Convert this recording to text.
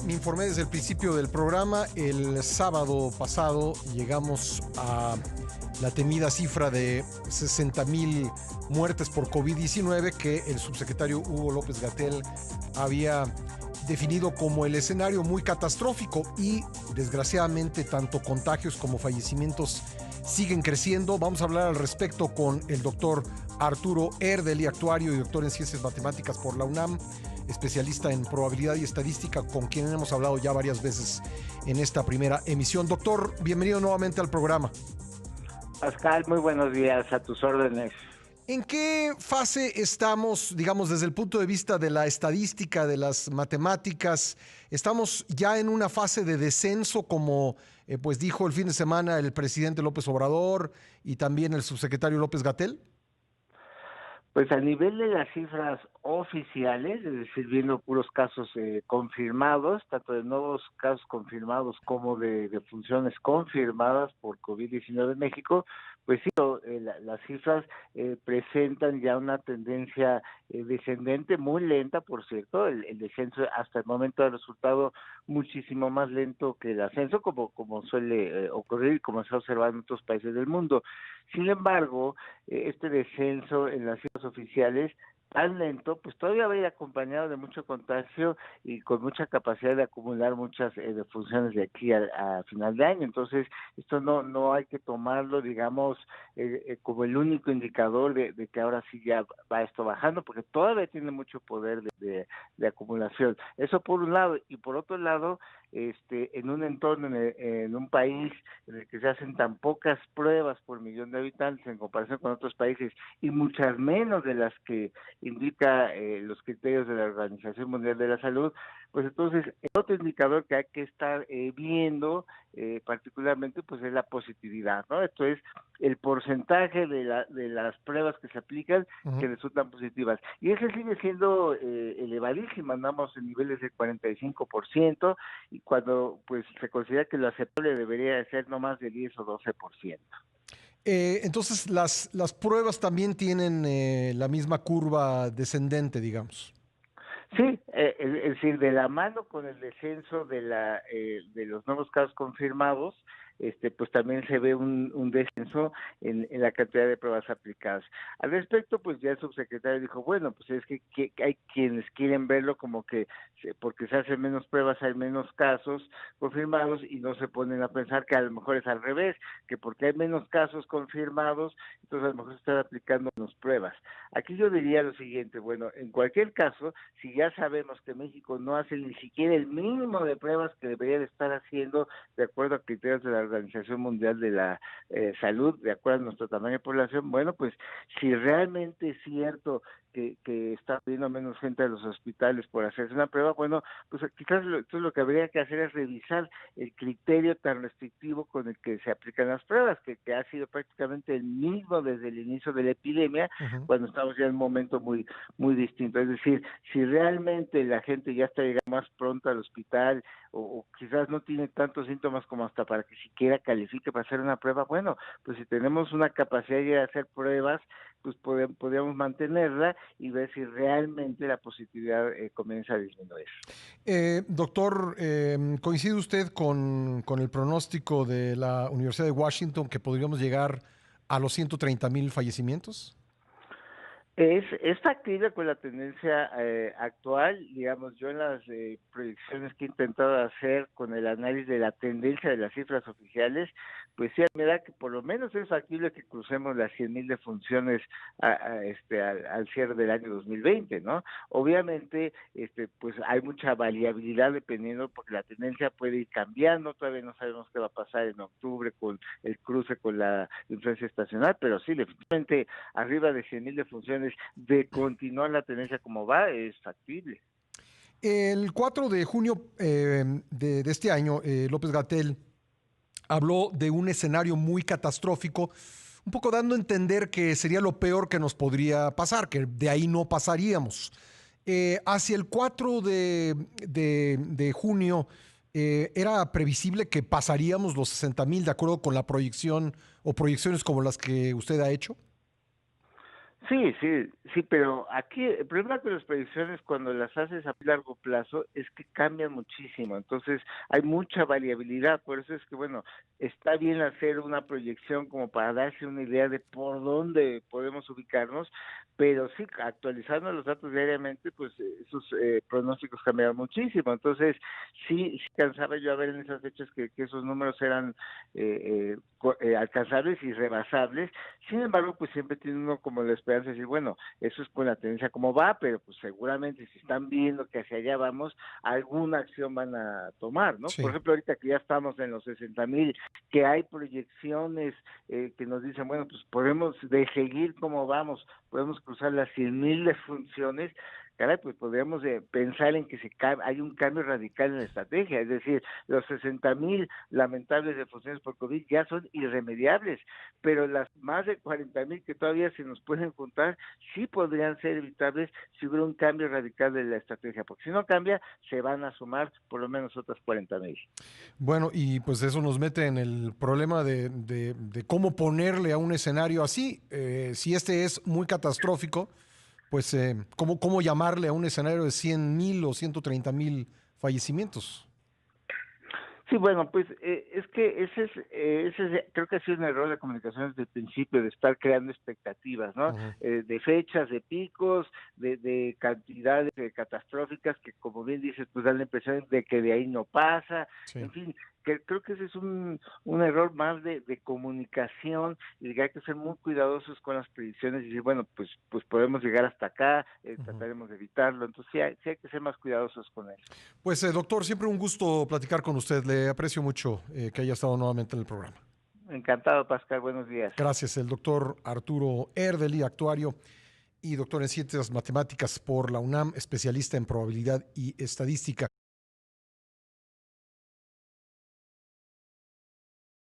me informé desde el principio del programa. El sábado pasado llegamos a la temida cifra de 60,000 muertes por COVID-19 que el subsecretario Hugo López-Gatell había definido como el escenario muy catastrófico, y desgraciadamente tanto contagios como fallecimientos siguen creciendo. Vamos a hablar al respecto con el doctor Arturo Erdely, actuario y doctor en Ciencias Matemáticas por la UNAM, especialista en probabilidad y estadística, con quien hemos hablado ya varias veces en esta primera emisión. Doctor, bienvenido nuevamente al programa. Pascal, muy buenos días, a tus órdenes. ¿En qué fase estamos, digamos, desde el punto de vista de la estadística, de las matemáticas? ¿Estamos ya en una fase de descenso, como pues dijo el fin de semana el presidente López Obrador y también el subsecretario López-Gatell? Pues a nivel de las cifras oficiales, es decir, viendo puros casos confirmados, tanto de nuevos casos confirmados como de funciones confirmadas por COVID-19 en México, pues sí, las cifras presentan ya una tendencia descendente, muy lenta, por cierto. El descenso hasta el momento ha resultado muchísimo más lento que el ascenso, como suele ocurrir y como se ha observado en otros países del mundo. Sin embargo, este descenso en las cifras oficiales tan lento, pues todavía va a ir acompañado de mucho contagio y con mucha capacidad de acumular muchas defunciones de aquí a final de año. Entonces, esto no hay que tomarlo, digamos, como el único indicador de que ahora sí ya va esto bajando, porque todavía tiene mucho poder de acumulación. Eso por un lado, y por otro lado, en un entorno, en un país en el que se hacen tan pocas pruebas por millón de habitantes en comparación con otros países, y muchas menos de las que indica los criterios de la Organización Mundial de la Salud, pues entonces el otro indicador que hay que estar viendo particularmente, pues es la positividad, ¿no? Esto es el porcentaje de las pruebas que se aplican que resultan positivas, y ese sigue siendo elevadísimo. Andamos en niveles de 45%, y cuando pues se considera que lo aceptable debería de ser no más de 10 o 12%. Entonces, las pruebas también tienen la misma curva descendente, digamos. Sí, es decir, de la mano con el descenso de los nuevos casos confirmados, pues también se ve un descenso en la cantidad de pruebas aplicadas. Al respecto, pues ya el subsecretario dijo, bueno, pues es que hay quienes quieren verlo como que porque se hacen menos pruebas hay menos casos confirmados, y no se ponen a pensar que a lo mejor es al revés, que porque hay menos casos confirmados, entonces a lo mejor se están aplicando menos pruebas. Aquí yo diría lo siguiente: bueno, en cualquier caso, si ya sabemos que México no hace ni siquiera el mínimo de pruebas que debería de estar haciendo de acuerdo a criterios de la Organización Mundial de la Salud, de acuerdo a nuestro tamaño de población, bueno, pues si realmente es cierto que está pidiendo menos gente a los hospitales por hacerse una prueba, bueno, pues quizás entonces lo que habría que hacer es revisar el criterio tan restrictivo con el que se aplican las pruebas, que ha sido prácticamente el mismo desde el inicio de la epidemia, cuando estamos ya en un momento muy distinto. Es decir, si realmente la gente ya está llegando más pronto al hospital, o quizás no tiene tantos síntomas como hasta para que siquiera califique para hacer una prueba, bueno, pues si tenemos una capacidad de hacer pruebas, pues podríamos mantenerla y ver si realmente la positividad comienza a disminuir. Doctor, ¿coincide usted con el pronóstico de la Universidad de Washington que podríamos llegar a los 130,000 fallecimientos? Es factible con la tendencia actual. Digamos, yo en las proyecciones que he intentado hacer con el análisis de la tendencia de las cifras oficiales, pues sí, me da que por lo menos es factible que crucemos las 100,000 defunciones al cierre del año 2020, ¿no? Obviamente, pues hay mucha variabilidad dependiendo, porque la tendencia puede ir cambiando. Todavía no sabemos qué va a pasar en octubre con el cruce con la influencia estacional, pero sí, definitivamente arriba de 100,000 defunciones, de continuar la tendencia como va, es factible. El 4 de junio de este año, López-Gatell habló de un escenario muy catastrófico, un poco dando a entender que sería lo peor que nos podría pasar, que de ahí no pasaríamos. Hacia el 4 de junio, ¿era previsible que pasaríamos los 60,000 de acuerdo con la proyección o proyecciones como las que usted ha hecho? Sí, pero aquí el problema con las predicciones cuando las haces a largo plazo es que cambian muchísimo, entonces hay mucha variabilidad, por eso es que bueno, está bien hacer una proyección como para darse una idea de por dónde podemos ubicarnos, pero sí, actualizando los datos diariamente, pues esos pronósticos cambiaron muchísimo, entonces sí cansaba yo a ver en esas fechas que esos números eran alcanzables y rebasables. Sin embargo, pues siempre tiene uno como la esperanza de decir, bueno, eso es con la tendencia como va, pero pues seguramente si están viendo que hacia allá vamos, alguna acción van a tomar, ¿no? Por Sí. ejemplo, ahorita que ya estamos en los 60,000, que hay proyecciones que nos dicen, bueno, pues podemos, de seguir como vamos, podemos cruzar las 100,000 defunciones, caray, pues podríamos pensar en que hay un cambio radical en la estrategia, es decir, los 60,000 lamentables defunciones por COVID ya son irremediables, pero las más de 40,000 que todavía se nos pueden juntar, sí podrían ser evitables si hubiera un cambio radical de la estrategia, porque si no cambia, se van a sumar por lo menos otras 40,000. Bueno, y pues eso nos mete en el problema de cómo ponerle a un escenario así. Si este es muy catastrófico, pues cómo llamarle a un escenario de 100,000 o 130,000 fallecimientos. Sí, bueno, pues es que creo que ha sido un error de comunicación desde el principio, de estar creando expectativas, ¿no? Ujú. De fechas, de picos, de cantidades catastróficas que, como bien dices, pues dan la impresión de que de ahí no pasa, Sí. en fin, que creo que ese es un error más de comunicación y de que hay que ser muy cuidadosos con las predicciones y decir, bueno, pues podemos llegar hasta acá, Ujú. trataremos de evitarlo, entonces sí hay que ser más cuidadosos con eso. Pues doctor, siempre un gusto platicar con usted. Le aprecio mucho que haya estado nuevamente en el programa. Encantado, Pascal, buenos días. Gracias, el doctor Arturo Erdely, actuario y doctor en ciencias matemáticas por la UNAM, especialista en probabilidad y estadística.